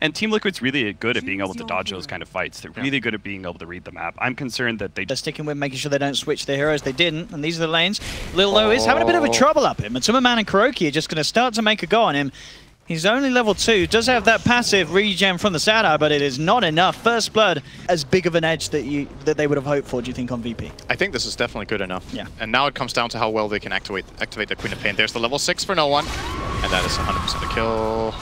And Team Liquid's really good at being able to dodge those kind of fights. They're really good at being able to read the map. I'm concerned that they're sticking with making sure they don't switch their heroes. They didn't, and these are the lanes. Lil Low is having a bit of a trouble up him. MATUMBAMAN and KuroKy are just going to start to make a go on him. He's only level 2, does have that passive regen from the Sada, but it is not enough. First Blood, as big of an edge that they would have hoped for, do you think, on VP? I think this is definitely good enough. Yeah. And now it comes down to how well they can activate the Queen of Pain. There's the level 6 for no one, and that is 100% a kill.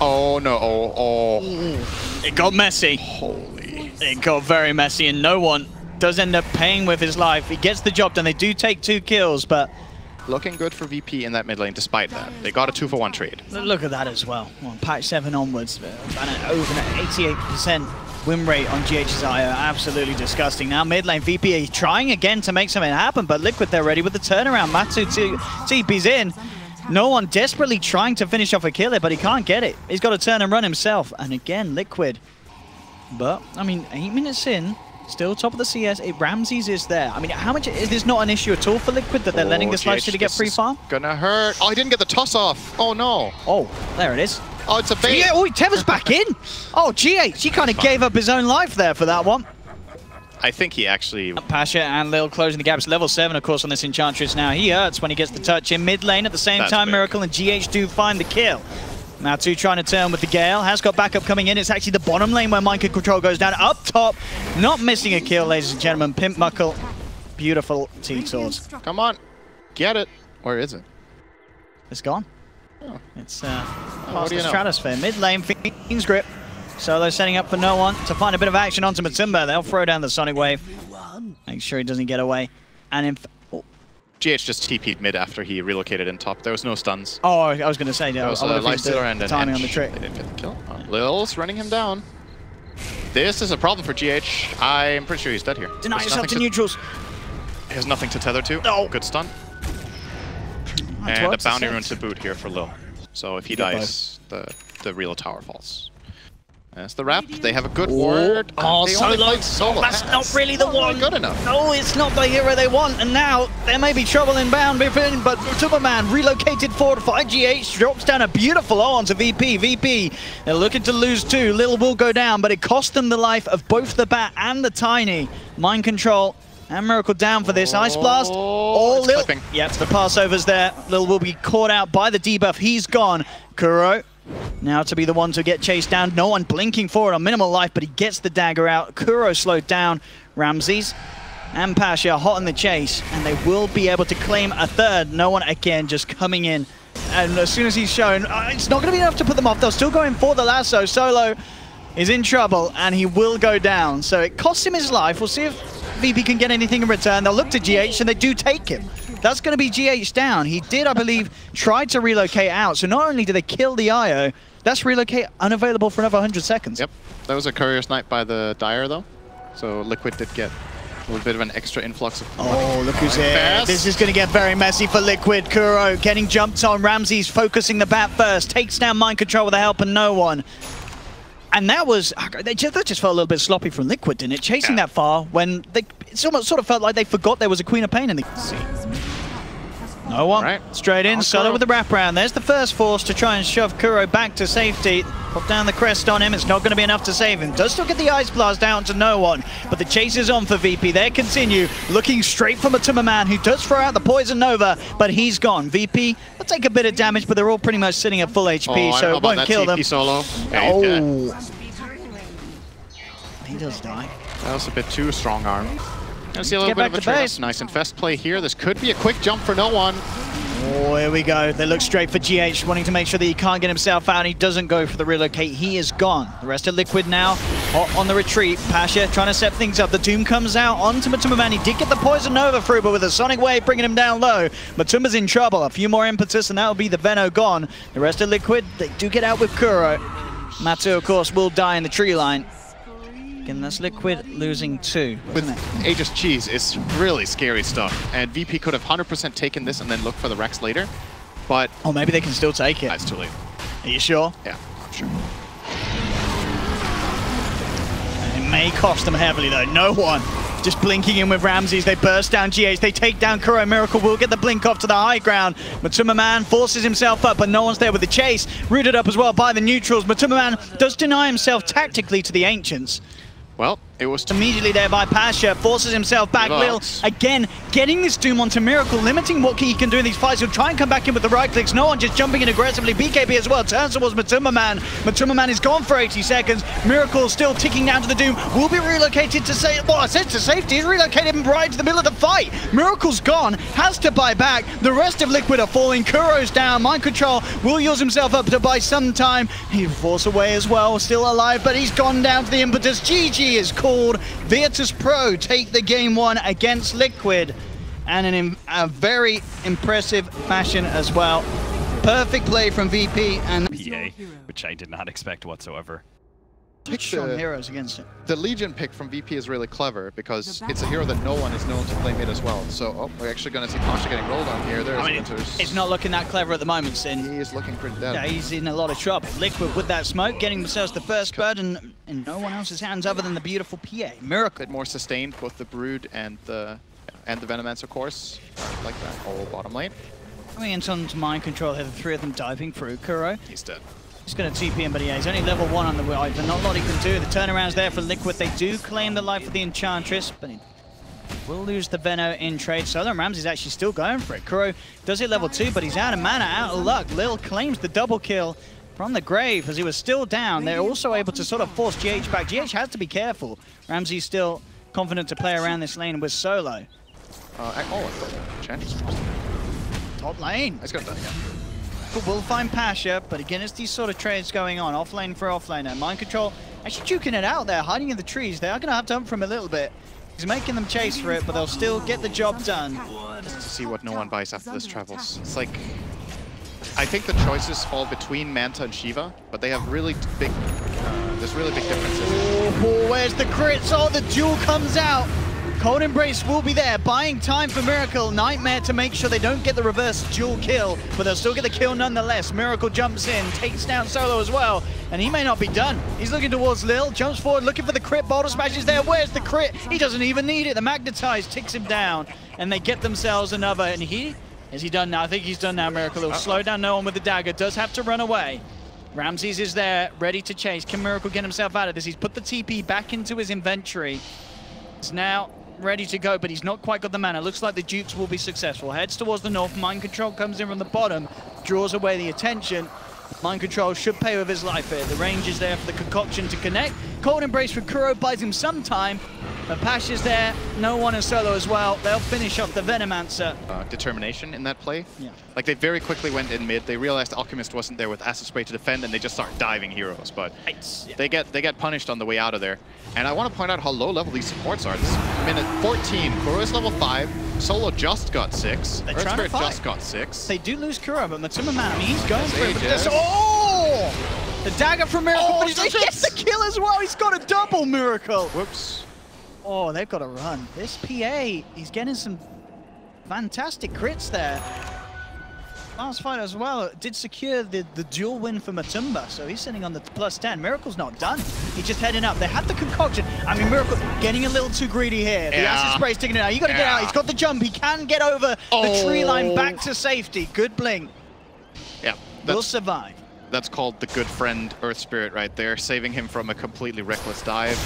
Oh no, oh. It got messy. Holy. It got very messy, and no one does end up paying with his life. He gets the job done. They do take 2 kills, but looking good for VP in that mid lane despite that. They got a 2-for-1 trade. look at that as well. On patch 7 onwards, over an 88% win rate on GH's IO. Absolutely disgusting. Now mid lane, VP trying again to make something happen, but Liquid, they're ready with the turnaround. Matu TP's in. No one desperately trying to finish off a kill here, but he can't get it. He's got to turn and run himself. And again, Liquid. But, I mean, 8 minutes in, still top of the CS. Ramses is there. I mean, how much is this not an issue at all for Liquid that they're letting this live to get free farm? Gonna hurt. Oh, he didn't get the toss off. Oh no. Oh, there it is. Oh, it's a bait. Yeah, oh, Teva's back in. Oh, GH, he kind of gave up his own life there for that one. I think he actually... Pasha and Lil closing the gaps. Level 7, of course, on this Enchantress now. He hurts when he gets the touch in mid lane. At the same time, big. Miracle and GH do find the kill. Matu trying to turn with the Gale. Has got backup coming in. It's actually the bottom lane where mind control goes down. Up top, not missing a kill, ladies and gentlemen. Pimp Muckle. Beautiful T-Tors. Come on. Get it. Where is it? It's gone. Oh. It's past the stratosphere. Mid lane, Fiend's Grip. Solo setting up for no one to find a bit of action onto Matumba. They'll throw down the Sonic Wave. Make sure he doesn't get away. And in GH just TP'd mid after he relocated in top. There was no stuns. Oh, I was going to say, there was a lifestealer and an timing on the trick. They didn't get the kill. Oh, Lil's running him down. This is a problem for GH. I'm pretty sure he's dead here. Deny yourself to neutrals. He has nothing to tether to. Oh. Good stun. And a bounty rune to boot here for Lil. So if he dies, the real tower falls. That's the wrap. They have a good ward. Oh, Solo. That's not really the one. Good enough. No, it's not the hero they want. And now there may be trouble inbound, but MATUMBAMAN relocated forward. 5GH drops down a beautiful O onto VP. VP, they're looking to lose 2. Lil will go down, but it cost them the life of both the Bat and the Tiny. Mind control and Miracle down for this. Ice Blast. Oh, Lil. Yep, the Passover's there. Lil will be caught out by the debuff. He's gone. Kuro. Now to be the one to get chased down. No one blinking forward on minimal life, but he gets the dagger out. Kuro slowed down. Ramses and Pasha hot in the chase, and they will be able to claim a third. No one again just coming in. And as soon as he's shown, it's not going to be enough to put them off. They're still going for the lasso. Solo is in trouble, and he will go down. So it costs him his life. We'll see if VP can get anything in return. They'll look to GH, and they do take him. That's going to be GH down. He did, I believe, try to relocate out. So not only did they kill the IO, that's relocate unavailable for another 100 seconds. Yep. That was a courier snipe by the Dire, though. So Liquid did get a little bit of an extra influx of... Oh, look who's here. This is going to get very messy for Liquid. Kuro getting jumped on. Ramses focusing the Bat first. Takes down mind control with the help of no one. And that was... That just felt a little bit sloppy from Liquid, didn't it? Chasing that far when they... It's almost sort of felt like they forgot there was a Queen of Pain in the scene. No one. Right. Straight in. Solo with the wraparound. There's the first force to try and shove Kuro back to safety. Pop down the crest on him. It's not going to be enough to save him. Does still get the Ice Blast down to no one. But the chase is on for VP. They continue. Looking straight for MATUMBAMAN, who does throw out the Poison Nova, but he's gone. VP will take a bit of damage, but they're all pretty much sitting at full HP, so it won't kill them. Solo. Oh. He does die. That was a bit too strong arm. I see a little bit of a trade. Nice infest play here. This could be a quick jump for no one. Oh, here we go. They look straight for GH, wanting to make sure that he can't get himself out. He doesn't go for the relocate. He is gone. The rest of Liquid now on the retreat. Pasha trying to set things up. The Doom comes out onto MATUMBAMAN. He did get the Poison Nova through, but with a Sonic Wave bringing him down low. Matumba's in trouble. A few more impetus, and that'll be the Veno gone. The rest of Liquid, they do get out with Kuro. Matu, of course, will die in the tree line. Again, that's Liquid losing 2. With Aegis Cheese, it's really scary stuff. And VP could have 100% taken this and then look for the Rex later. But... Oh, maybe they can still take it. That's too late. Are you sure? Yeah, I'm sure. It may cost them heavily, though. No one Just blinking in with Ramses. They burst down GH. They take down Kuro. Miracle will get the blink off to the high ground. MATUMBAMAN forces himself up, but no one's there with the chase. Rooted up as well by the neutrals. MATUMBAMAN does deny himself tactically to the Ancients. Well, it was immediately there by Pasha, forces himself back. Lil, again, getting this Doom onto Miracle, limiting what he can do in these fights. He'll try and come back in with the right clicks. No one just jumping in aggressively. BKB as well turns towards MATUMBAMAN. MATUMBAMAN is gone for 80 seconds. Miracle still ticking down to the Doom. Will be relocated to safety. Well, I said to safety. He's relocated him right to the middle of the fight. Miracle's gone. Has to buy back. The rest of Liquid are falling. Kuro's down. Mind Control will use himself up to buy some time. He falls away as well. Still alive, but he's gone down to the impetus. GG is called. Virtus.Pro take the game 1 against Liquid, and in a very impressive fashion as well. Perfect play from VP and PA, which I did not expect whatsoever. Strong heroes against it. The Legion pick from VP is really clever because it's a hero that no one is known to play mid as well. So, we're actually going to see Pasha getting rolled on here. It's not looking that clever at the moment, Sin. He is looking pretty dead. Yeah, he's in a lot of trouble. Liquid with that smoke, getting themselves the first bird in no one else's hands other than the beautiful PA. Miracle. A bit more sustained, both the Brood and the Venomancer, of course. Like that whole bottom lane. Coming into Mind Control here, the 3 of them diving through. Kuro. He's dead. He's going to TP him, but he's only level 1 on the wave, and not a lot he can do. The turnaround's there for Liquid. They do claim the life of the Enchantress, but he will lose the Veno in trade. Southern Ramsey's actually still going for it. Kuro does hit level 2, but he's out of mana, out of luck. Lil claims the double kill from the grave as he was still down. They're also able to sort of force GH back. GH has to be careful. Ramsey's still confident to play around this lane with solo. Top lane. He's got that again. We'll find Pasha, but again, it's these sort of trades going on, offlane for offlaner. Mind Control actually duking it out there, hiding in the trees. They are going to have to hunt for him a little bit. He's making them chase for it, but they'll still get the job done. Just to see what no one buys after this travels. It's like, I think the choices fall between Manta and Shiva, but they have really big, there's really big differences. Oh, where's the crits? Oh, the duel comes out. Cold Embrace will be there, buying time for Miracle. Nightmare to make sure they don't get the reverse dual kill, but they'll still get the kill nonetheless. Miracle jumps in, takes down Solo as well, and he may not be done. He's looking towards Lil, jumps forward, looking for the crit. Boulder Smash is there. Where's the crit? He doesn't even need it. The Magnetize ticks him down, and they get themselves another. And is he done now? I think he's done now, Miracle. He'll slow down no one with the dagger. Does have to run away. Ramses is there, ready to chase. Can Miracle get himself out of this? He's put the TP back into his inventory. It's now ready to go, but he's not quite got the mana. Looks like the Dukes will be successful. Heads towards the north. Mind Control comes in from the bottom, draws away the attention. Mind Control should pay with his life here. The range is there for the concoction to connect. Cold Embrace for Kuro buys him some time, but Pasha's there. No one is solo as well. They'll finish off the Venomancer. Determination in that play. Yeah. Like, they very quickly went in mid. They realized Alchemist wasn't there with Acid Spray to defend, and they just start diving heroes. But they get punished on the way out of there. And I want to point out how low level these supports are. This is minute 14. Kuro is level 5. Solo just got 6. Earthspirit just got 6. They do lose Kuro, but MATUMBAMAN, I mean, he's going for it. But oh! The dagger from Miracle, but he gets the kill as well. He's got a double Miracle. Whoops. Oh, they've got to run. This PA, he's getting some fantastic crits there. Last fight as well did secure the dual win for Matumba, so he's sitting on the +10. Miracle's not done. He's just heading up. They had the concoction. I mean, Miracle getting a little too greedy here. The Acid Spray's taking it out. You got to get out. He's got the jump. He can get over the tree line back to safety. Good blink. Yeah. Will survive. That's called the good friend Earth Spirit right there, saving him from a completely reckless dive.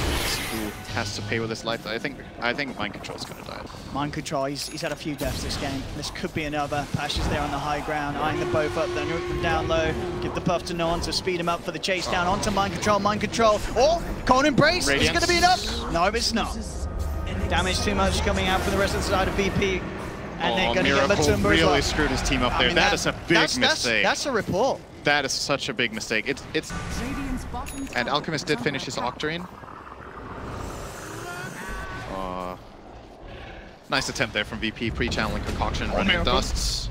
Who has to pay with his life? I think Mind Control's gonna die. Mind Control, he's had a few deaths this game. This could be another. Pasha's there on the high ground, eyeing them both up, then root them down low. Give the buff to no one to speed him up for the chase down onto Mind Control. Mind Control. Oh, Cold Embrace. Is gonna be enough? No, it's not. Damage too much coming out for the rest of the side of VP. And they're gonna get Matumba really as well. screwed his team up there. That is a big mistake. That's a report. That is such a big mistake. It's and Alchemist did finish his Octarine. Nice attempt there from VP, pre-channeling concoction, running dusts.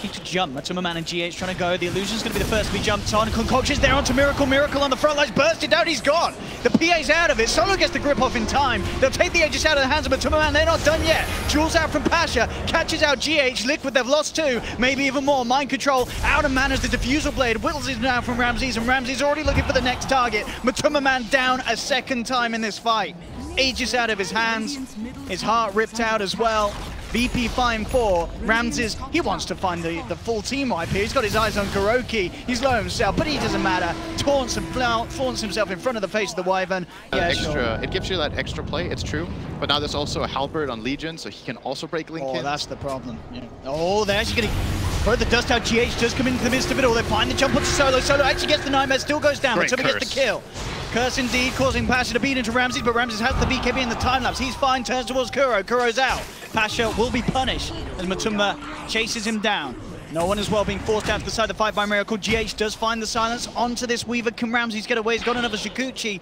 Need to jump. MATUMBAMAN and GH trying to go. The illusion's going to be the first to be jumped on. Concoction's there onto Miracle. Miracle on the front lines, bursted out. He's gone. The PA's out of it. Solo gets the grip off in time. They'll take the Aegis out of the hands of MATUMBAMAN. They're not done yet. Jules out from Pasha. Catches out GH. Liquid, they've lost 2. Maybe even more. Mind Control out of mana as the Diffusal Blade whittles it down from Ramses, and Ramses already looking for the next target. MATUMBAMAN down a second time in this fight. Aegis out of his hands, his heart ripped out as well. VP 5-4, Ramses, he wants to find the full team wipe here. He's got his eyes on KuroKy, he's low himself, but he doesn't matter. Taunts and flaunts himself in front of the face of the Wyvern. Yeah, sure. It gives you that extra play, it's true. But now there's also a Halberd on Legion, so he can also break Link in. Oh, that's the problem. Yeah. Oh, they're actually going to throw the dust out. GH does come into the midst of it all. They find the jump onto Solo. Solo actually gets the Nightmare, still goes down, but somebody gets the kill. Curse indeed, causing Pasha to beat into Ramses, but Ramses has the BKB in the time-lapse. He's fine, turns towards Kuro. Kuro's out. Pasha will be punished as Matumba chases him down. No one as well being forced out to the side of the fight by Miracle. GH does find the silence onto this Weaver. Can Ramses get away? He's got another Shikuchi.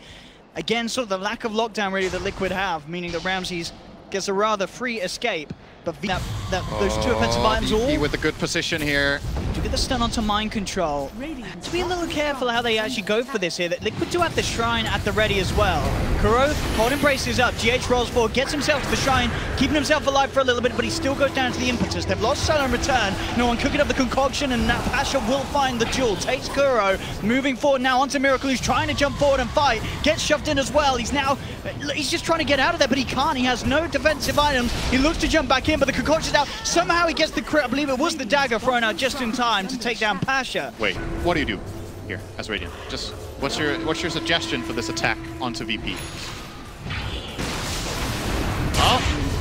Again, sort of the lack of lockdown really that Liquid have, meaning that Ramses gets a rather free escape. But those two offensive items all... with a good position here. To get the stun onto mind control. To be a little careful how they actually go for this here. That Liquid do have the Shrine at the ready as well. Kuro holding braces up. GH rolls forward, gets himself to the Shrine, keeping himself alive for a little bit, but he still goes down to the impetus. They've lost Solo in return. No one cooking up the concoction, and now Pasha will find the jewel. Takes Kuro, moving forward now onto Miracle, who's trying to jump forward and fight. Gets shoved in as well. He's just trying to get out of there, but he can't. He has no defensive items. He looks to jump back in, but the concoction's out. Somehow he gets the crit. I believe it was the dagger thrown out just in time to take down Pasha. Wait, what do you do here as Radiant? Just what's your suggestion for this attack onto VP?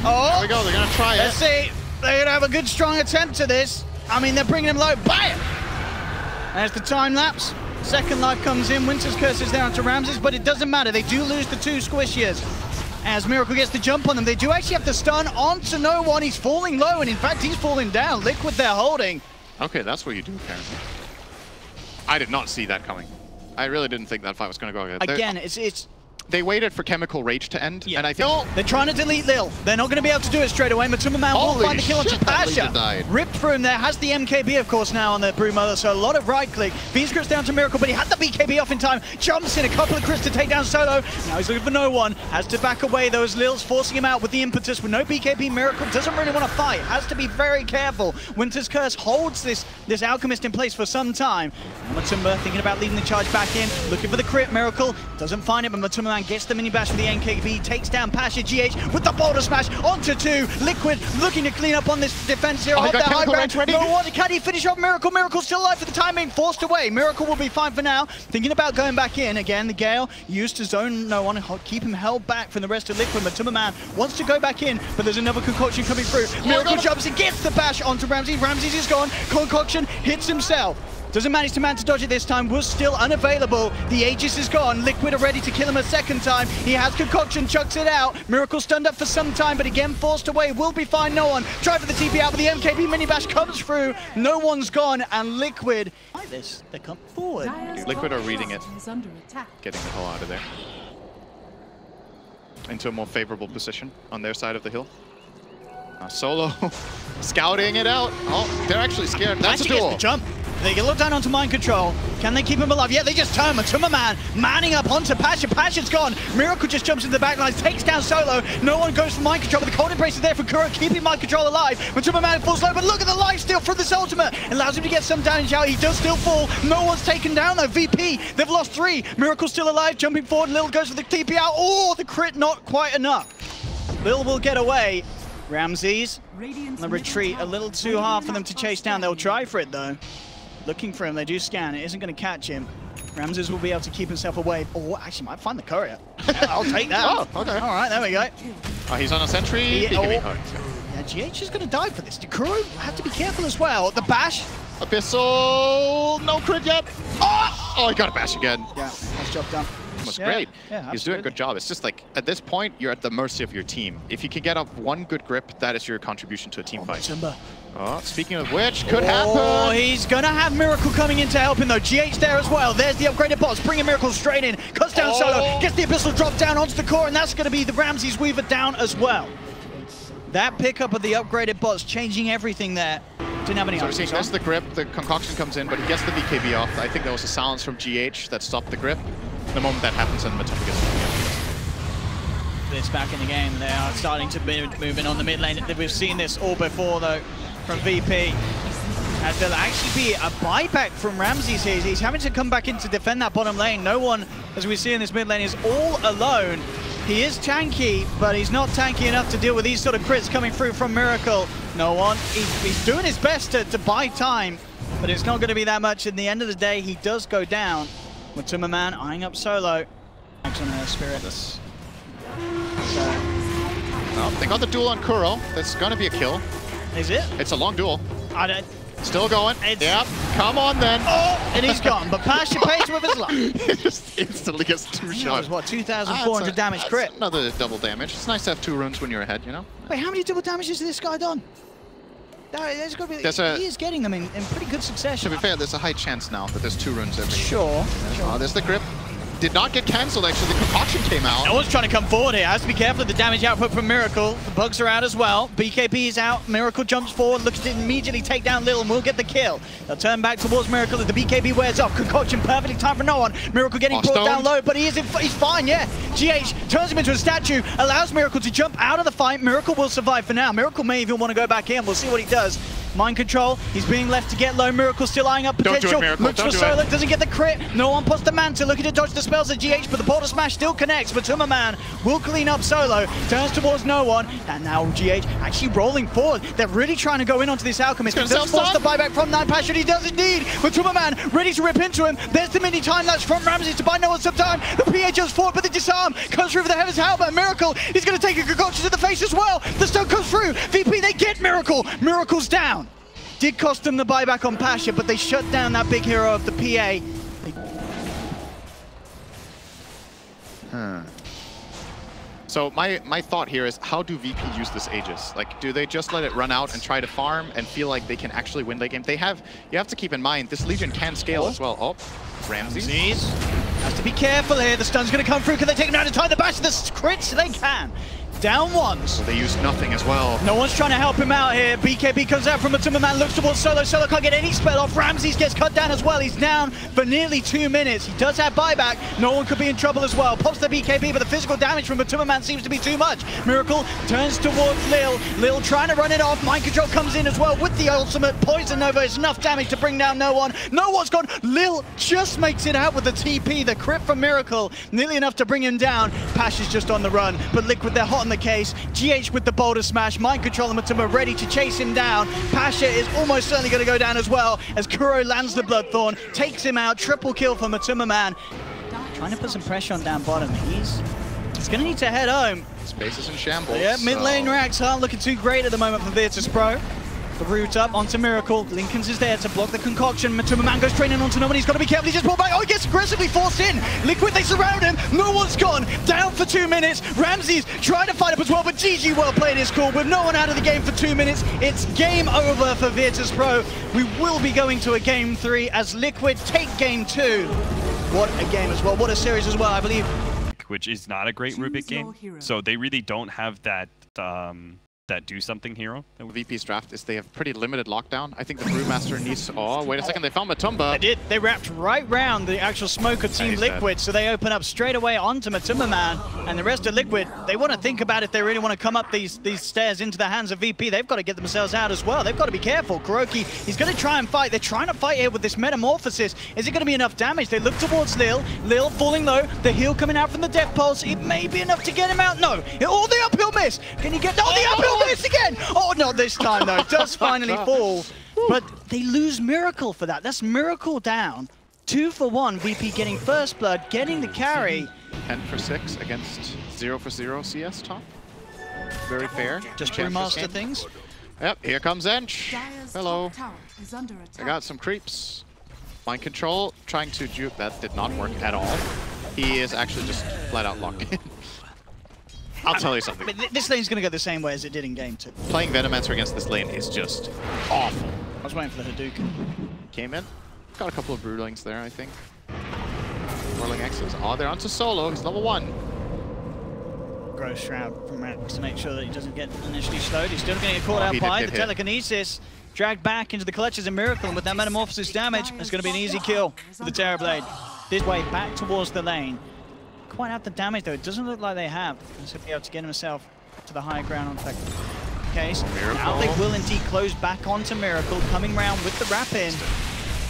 Oh, there we go. They're gonna try it. Let's see. They're gonna have a good, strong attempt to this. I mean, they're bringing him low. Bam! There's the time lapse. Second life comes in. Winter's Curse is there onto Ramses, but it doesn't matter. They do lose the two squishiers. As Miracle gets the jump on them, they do actually have the stun onto no one. He's falling low, and in fact, he's falling down. Liquid they're holding. Okay, that's what you do, apparently. I did not see that coming. I really didn't think that fight was going to go good. Again, it's... They waited for Chemical Rage to end, and I think... No, they're trying to delete Lil. They're not going to be able to do it straight away. MATUMBAMAN will find the kill onto Pasha. Ripped through him there. Has the MKB, of course, now on the Brewmother, so a lot of right-click. Beans crits down to Miracle, but he had the BKB off in time. Jumps in a couple of crits to take down Solo. Now he's looking for no one. Has to back away those Lils, forcing him out with the impetus. With no BKB, Miracle doesn't really want to fight. Has to be very careful. Winter's Curse holds this Alchemist in place for some time. Now Matumba thinking about leading the charge back in. Looking for the crit. Miracle doesn't find it, but MATUMBAMAN gets the mini bash with the NKB, takes down Pasha. GH with the boulder smash onto two. Liquid looking to clean up on this defense here. Hold that high ground. No one, can he finish off Miracle? Miracle's still alive for the time being forced away. Miracle will be fine for now. Thinking about going back in again. The Gale used to zone no one, keep him held back from the rest of Liquid. MATUMBAMAN wants to go back in, but there's another concoction coming through. Miracle jumps and gets the bash onto Ramses. Ramses is gone. Concoction hits himself. Doesn't manage to dodge it this time, was still unavailable. The Aegis is gone. Liquid are ready to kill him a second time. He has Concoction, chucks it out. Miracle stunned up for some time, but again forced away. Will be fine, no one. Try for the TP out, but the MKB mini bash comes through. No one's gone, and Liquid, like this, they come forward. Liquid are reading it. Getting the hell out of there. Into a more favorable position on their side of the hill. Solo scouting it out. Oh, they're actually scared. That's a duel. The jump. They get looked down onto mind control. Can they keep him alive? Yeah, they just turn. MATUMBAMAN manning up onto Pasha. Pasha's gone. Miracle just jumps into the back lines, takes down Solo. No one goes for mind control, but the cold embrace is there for Kuro, keeping mind control alive. MATUMBAMAN falls low, but look at the life steal from this ultimate. It allows him to get some damage out. He does still fall. No one's taken down though. VP, they've lost 3. Miracle still alive, jumping forward. Lil goes for the TP out. Oh, the crit not quite enough. Lil will get away. Ramses, the retreat a little too hard for them to chase down. They'll try for it though. Looking for him, they do scan. It isn't going to catch him. Ramses will be able to keep himself away. Oh, actually might find the courier. I'll take that. Oh, okay. All right, there we go. Oh, he's on a sentry. Yeah, GH is going to die for this. Kuro have to be careful as well. The bash. Abyssal, no crit yet. Oh, he got a bash again. Yeah, nice job done. Was great. Yeah, he's doing a good job. It's just like, at this point, you're at the mercy of your team. If you can get up one good grip, that is your contribution to a team fight. Oh, speaking of which, could happen. Oh, he's going to have Miracle coming in to help him, though. GH there as well. There's the upgraded bots, bringing Miracle straight in. Cuts down Solo, gets the Abyssal drop down onto the core, and that's going to be the Ramses Weaver down as well. That pickup of the upgraded bots, changing everything there. Didn't have any options. So that's the grip. The concoction comes in, but he gets the BKB off. I think there was a silence from GH that stopped the grip. The moment that happens, and Matumba gets the It's back in the game. They are starting to move in on the mid lane. We've seen this all before, though, from VP. As there'll actually be a buyback from Ramses here. He's having to come back in to defend that bottom lane. No one, as we see in this mid lane, is all alone. He is tanky, but he's not tanky enough to deal with these sort of crits coming through from Miracle. No one. He's doing his best to buy time, but it's not going to be that much. In the end of the day, he does go down. MATUMBAMAN eyeing up Solo. Max on her Spirit. Well, they got the duel on Kuro. That's going to be a kill. Is it? It's a long duel. I don't... Still going. Yep. Come on then. Oh, and he's gone. But Pasha pays with his luck. It just instantly gets 2 shots. That was what, 2,400 damage crit? Another double damage. It's nice to have 2 runes when you're ahead, you know? Wait, how many double damages has this guy done? There's got to be, he is getting them in pretty good succession. To be fair, there's a high chance now that there's 2 runes every. Sure. Oh, there's the grip. Did not get cancelled, actually. The concoction came out. No one's trying to come forward here. Has to be careful of the damage output from Miracle. The bugs are out as well. BKB is out. Miracle jumps forward, looks to immediately take down Lil and will get the kill. They'll turn back towards Miracle as the BKB wears off. Concoction perfectly timed for no one. Miracle getting brought down low, but he's fine, yeah. GH turns him into a statue, allows Miracle to jump out of the fight. Miracle will survive for now. Miracle may even want to go back in. We'll see what he does. Mind control, he's being left to get low. Miracle still eyeing up potential. Looks for Solo, doesn't get the crit. No one puts the Manta, looking to dodge the spells of GH, but the Portal Smash still connects. MATUMBAMAN will clean up Solo, turns towards no one, and now GH actually rolling forward. They're really trying to go in onto this Alchemist. He does force the buyback from 9 Passion, he does indeed. MATUMBAMAN ready to rip into him. There's the mini time lapse from Ramsey to buy no one some time. The PA jumps forward, but the disarm comes through with the Heaven's Helmet. Miracle, he's going to take a concoction to the face as well. The stone comes through. VP, they get Miracle. Miracle's down. Did cost them the buyback on Pasha, but they shut down that big hero of the PA. So my thought here is, how do VP use this Aegis? Like, do they just let it run out and try to farm and feel like they can actually win the game? You have to keep in mind, this Legion can scale as well. Oh, Ramses. Has to be careful here. The stun's going to come through. Can they take him out of time? The bash of the crits? They can. Down once. So they used nothing as well. No one's trying to help him out here. BKB comes out from MATUMBAMAN, looks towards Solo. Solo can't get any spell off. Ramses gets cut down as well. He's down for nearly 2 minutes. He does have buyback. No one could be in trouble as well. Pops the BKB, but the physical damage from MATUMBAMAN seems to be too much. Miracle turns towards Lil. Lil trying to run it off. Mind control comes in as well with the ultimate. Poison Nova is enough damage to bring down no one. No one's gone. Lil just makes it out with the TP. The crit from Miracle, nearly enough to bring him down. Pash is just on the run, but Liquid, they're hot on the case. GH with the boulder smash, mind control and MATUMBAMAN ready to chase him down. Pasha is almost certainly going to go down as well as Kuro lands the Bloodthorn, takes him out, triple kill for MATUMBAMAN. Trying to put some pressure on down bottom. He's going to need to head home. Space is in shambles. Yeah, mid lane racks aren't looking too great at the moment for Virtus.Pro. The route up onto Miracle. Lincoln's is there to block the concoction. MATUMBAMAN goes straight in onto no one. He's got to be careful. He just pulled back. Oh, he gets aggressively forced in. Liquid, they surround him. No one's gone. Down for 2 minutes. Ramses trying to fight up as well, but GG well played his call. With no one out of the game for 2 minutes, it's game over for Virtus.Pro. We will be going to a game 3 as Liquid take game 2. What a game as well. What a series as well, I believe. Which is not a great Rubik game. So they really don't have that that do something hero. VP's draft is they have pretty limited lockdown. I think the Brewmaster needs... Oh, wait a second, they found Matumba. They did. They wrapped right round the actual smoke of Team Liquid, so they open up straight away onto MATUMBAMAN, and the rest of Liquid, they want to think about if they really want to come up these stairs into the hands of VP. They've got to get themselves out as well. They've got to be careful. KuroKy, he's going to try and fight. They're trying to fight here with this Metamorphosis. Is it going to be enough damage? They look towards Lil. Lil falling low. The heal coming out from the Death Pulse. It may be enough to get him out. No. Oh, the uphill miss. Can he get... Oh, the uphill miss again. Oh, not this time, though. It does finally fall. But they lose Miracle for that. That's Miracle down. 2 for 1. VP getting first blood, getting the carry. 10 for 6 against 0 for 0 CS top. Very fair. Just remaster things. Yep, here comes Ench. Hello. I got some creeps. Mind control, trying to juke. That did not work at all. He is actually just flat out locked in. I'll tell you something. This lane's going to go the same way as it did in game 2. Playing Venomancer against this lane is just awful. I was waiting for the Hadouken. Came in. Got a couple of Broodlings there, I think. Whirling X's. Oh, they're onto Solo. He's level 1. Gross Shroud from Rax to make sure that he doesn't get initially slowed. He's still going to get caught out by the Telekinesis. Dragged back into the clutches of Miracle, and with that Metamorphosis damage, it's going to be an easy kill for the Terrorblade. This way back towards the lane. Quite out the damage though, it doesn't look like they have. He's going to be able to get himself to the higher ground on that case. Now they will indeed close back onto Miracle, coming round with the wrap in.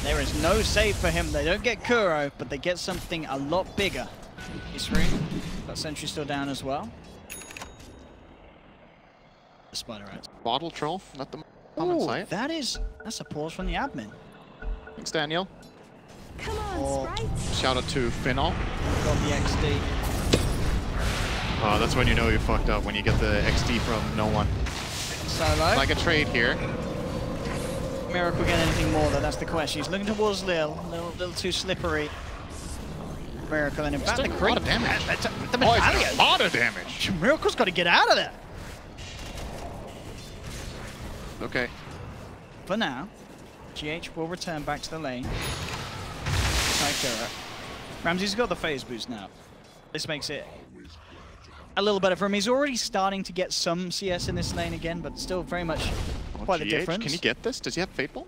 There is no save for him. They don't get Kuro, but they get something a lot bigger. E3. That sentry still down as well. The spider rats. Bottle troll, not the common sight. That's a pause from the admin. Thanks, Daniel. Come on, Sprite. Shout out to Final. Got the XD. Oh, that's when you know you fucked up, when you get the XD from no one. Solo. Like a trade here. Miracle get anything more though, that's the question. He's looking towards Lil, a little too slippery. Miracle and in fact the creep. A lot of damage. A lot of damage. Miracle's got to get out of there. Okay. For now, GH will return back to the lane. Ramsey's got the phase boost now. This makes it a little better for him. He's already starting to get some CS in this lane again, but still very much quite a difference. Can he get this? Does he have Fateful?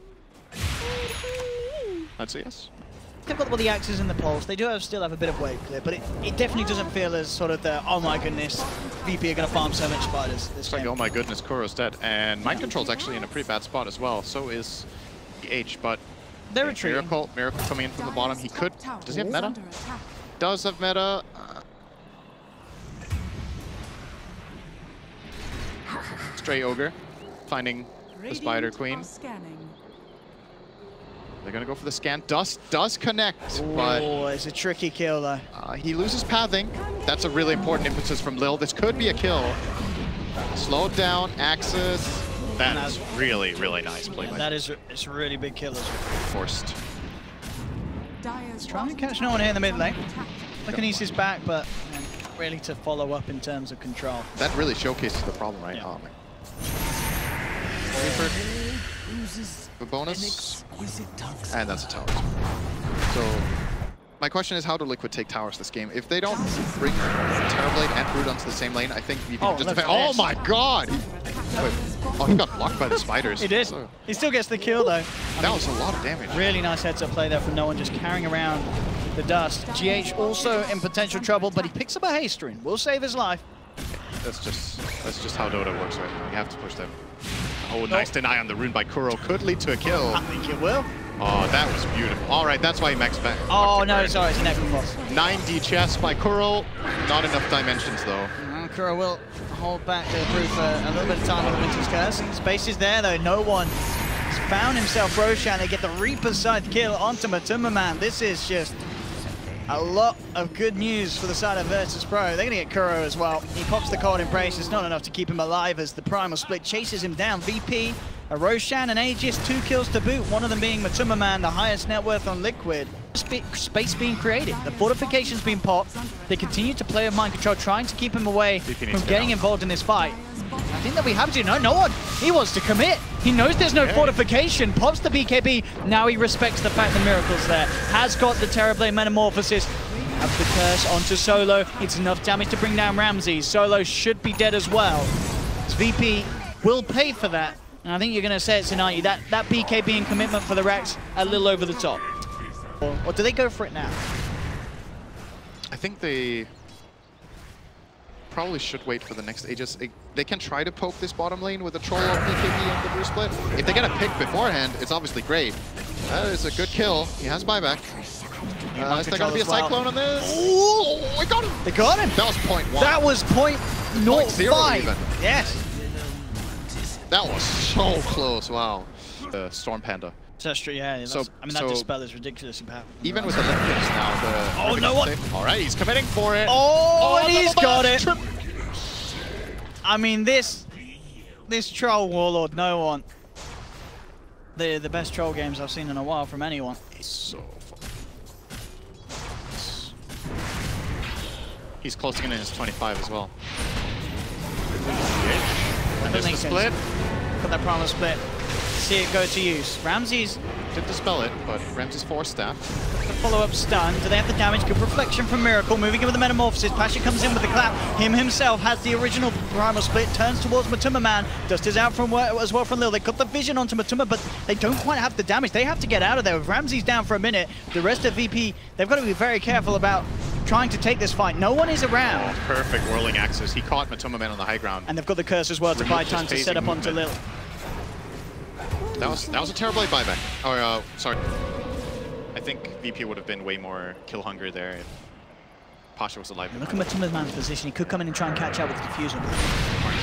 That's a yes. They've got the axes and the pulse. They do still have a bit of wave clear, but it definitely doesn't feel as sort of the, oh my goodness, VP are going to farm so much spiders this game. Like, oh my goodness, Kuro's dead. And Mind Control's actually in a pretty bad spot as well. So is EH, but they're retreating. Miracle coming in from the bottom. He could. Does he have meta? Does have meta. Stray Ogre finding the Spider Queen. They're gonna go for the scan. Does connect, but it's a tricky kill though. He loses pathing. That's a really important impetus from Lil. This could be a kill. Slowed down, Axis. That is really, really nice play. Yeah, it's a really big kill as well. Forced. Trying to catch no one here in the mid lane. Telekinesis back, but really to follow up in terms of control. That really showcases the problem, right? Yeah. Oh, man. The bonus, and that's a tower. So my question is, how do Liquid take towers this game? If they don't bring Terrorblade and Brood onto the same lane, I think VP can just defend. Oh my god! Wait. Oh, he got blocked by the spiders. He did. So, he still gets the kill though. That was a lot of damage. Really nice heads-up play there from no one, just carrying around the dust. GH also in potential trouble, but he picks up a haste rune. Will save his life. That's just how Dota works right now. You have to push them. Oh, nice deny on the rune by Kuro. Could lead to a kill. I think it will. Oh, that was beautiful. All right, that's why he maxed back. Oh, no, sorry, it's an Necrophos. 90 chest by Kuro. Not enough dimensions, though. Kuro will hold back the Brew for a little bit of time with the Winter's Curse. Space is there, though. No one has found himself Roshan. They get the Reaper's side kill onto MATUMBAMAN. This is just a lot of good news for the side of Virtus.Pro. They're going to get Kuro as well. He pops the Cold Embrace. It's not enough to keep him alive as the Primal Split chases him down. VP, a Roshan, and Aegis, 2 kills to boot. One of them being MATUMBAMAN, the highest net worth on Liquid. Space being created. The fortification's been popped. They continue to play with Mind Control, trying to keep him away from getting involved in this fight. I think that we have to. No one. He wants to commit. He knows there's no fortification. Pops the BKB. Now he respects the fact that Miracle's there. Has got the Terrorblade Metamorphosis. Have the curse onto Solo. It's enough damage to bring down Ramsey. Solo should be dead as well. VP will pay for that. And I think you're going to say it tonight. That BKB and commitment for the Rex a little over the top. Or do they go for it now? I think they probably should wait for the next Aegis. They can try to poke this bottom lane with a troll of BKB and the Brew Split. If they get a pick beforehand, it's obviously great. That is a good kill. He has buyback. Is there going to be a Cyclone on this? Oh, we got him! They got him! That was 0.1. That was 0.05 even. Yes. That was so close, wow. The Storm Panda. That's true, yeah. That dispel is ridiculously powerful. Even with the left picks now, oh, no one! Alright, he's committing for it. Oh, and he's got it! I mean, this troll Warlord, no one. The best troll games I've seen in a while from anyone. It's so fun. He's closing in his 25 as well. And there's the split. Got that Primal Split. See it go to use. Ramsey's did dispel it, but Ramsey's force staff. The follow-up stun. Do they have the damage? Good reflection from Miracle. Moving in with the Metamorphosis. Pasha comes in with the clap. Him himself has the original Primal Split. Turns towards MATUMBAMAN. Dust is out from as well from Lil. They got the vision onto Matuma, but they don't quite have the damage. They have to get out of there. With Ramsey's down for a minute, the rest of VP, they've got to be very careful about trying to take this fight. No one is around. Oh, perfect whirling axis. He caught MATUMBAMAN on the high ground. And they've got the curse as well to buy time to set up onto Lil. That was a Terrorblade buyback. Or sorry. I think VP would have been way more kill hungry there Pasha was alive. Look at MATUMBAMAN's position. He could come in and try and catch up with the diffuser.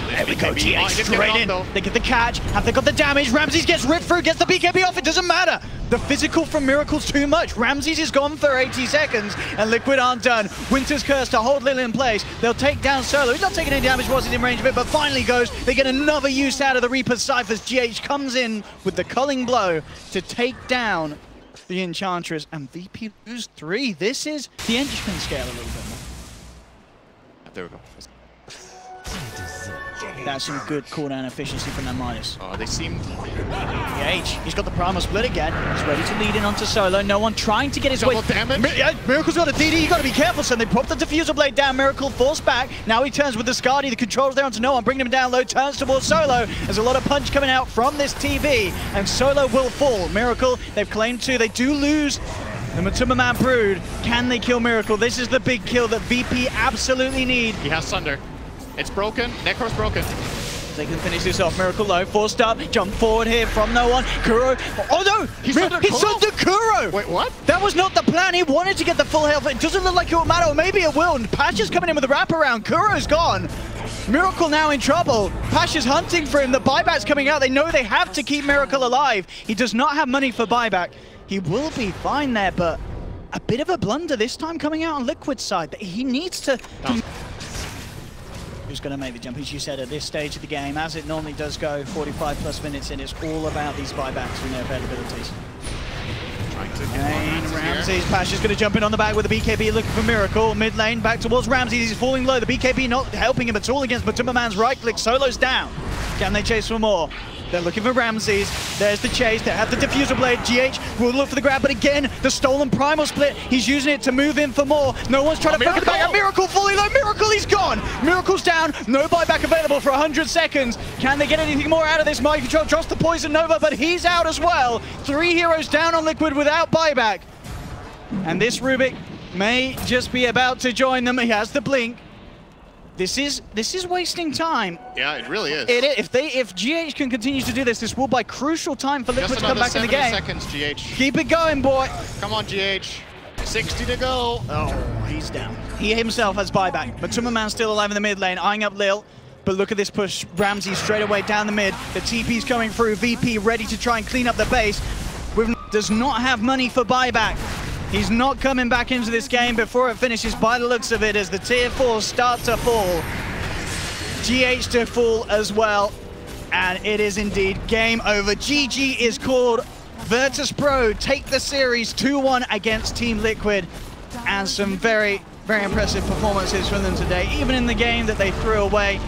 There we go, BKB. GH Oh, he didn't straight get in. knocked, though. They get the catch. Have they got the damage? Ramses gets ripped through, gets the BKB off. It doesn't matter. The physical from Miracle's too much. Ramses is gone for 80 seconds, and Liquid aren't done. Winter's Curse to hold Lil in place. They'll take down Solo. He's not taking any damage whilst he's in range of it, but finally goes. They get another use out of the Reaper's Cyphers. GH comes in with the culling blow to take down the Enchantress, and VP lose 3. This is the engine can scale a little bit more. There we go. That's some good cooldown efficiency from that Midas. Oh, they seemed... He's got the Primal Split again. He's ready to lead in onto Solo. No one trying to get his way. Double damage? Miracle's got a DD. You got to be careful, son. They popped the Diffuser Blade down. Miracle forced back. Now he turns with the Skadi. The control's there onto no one. Bringing him down low. Turns towards Solo. There's a lot of punch coming out from this TV. And Solo will fall. Miracle, they've claimed to. They do lose the MATUMBAMAN Brood. Can they kill Miracle? This is the big kill that VP absolutely need. He has Sunder. It's broken. Necro's broken. They can finish this off. Miracle low, forced up, jump forward here from no one. Kuro, oh no! He's under Kuro! Wait, what? That was not the plan. He wanted to get the full health. It doesn't look like it will matter, or maybe it will. Pasha's coming in with a wraparound. Kuro's gone. Miracle now in trouble. Pasha's hunting for him. The buyback's coming out. They know they have to keep Miracle alive. He does not have money for buyback. He will be fine there, but a bit of a blunder this time coming out on Liquid's side. He needs to... Who's going to make the jump, as you said, at this stage of the game, as it normally does go, 45 plus minutes in, it's all about these buybacks and their availabilities. Ramses, Pasha's going to jump in on the back with the BKB looking for Miracle. Mid lane, back towards Ramses, he's falling low. The BKB not helping him at all against MATUMBAMAN's right click. Solo's down. Can they chase for more? They're looking for Ramses. There's the chase. They have the Diffuser Blade. GH will look for the grab, but again, the stolen Primal Split. He's using it to move in for more. No one's trying to focus back. Miracle fully low. Miracle, he's gone. Miracle's down. No buyback available for 100 seconds. Can they get anything more out of this? Mind Control drops the Poison Nova, but he's out as well. 3 heroes down on Liquid without buyback. And this Rubik may just be about to join them. He has the blink. This is wasting time. Yeah, it really is. If GH can continue to do this, this will buy crucial time for Liquid to come back in the game. Just another 70 seconds, GH. Keep it going, boy. Come on, GH. 60 to go. Oh, he's down. He himself has buyback. MATUMBAMAN's still alive in the mid lane, eyeing up Lil. But look at this push. Ramsey straight away down the mid. The TP's coming through. VP ready to try and clean up the base. Does not have money for buyback. He's not coming back into this game before it finishes by the looks of it as the tier 4 start to fall. GH to fall as well. And it is indeed game over. GG is called. Virtus.Pro take the series 2-1 against Team Liquid. And some very, very impressive performances from them today. Even in the game that they threw away,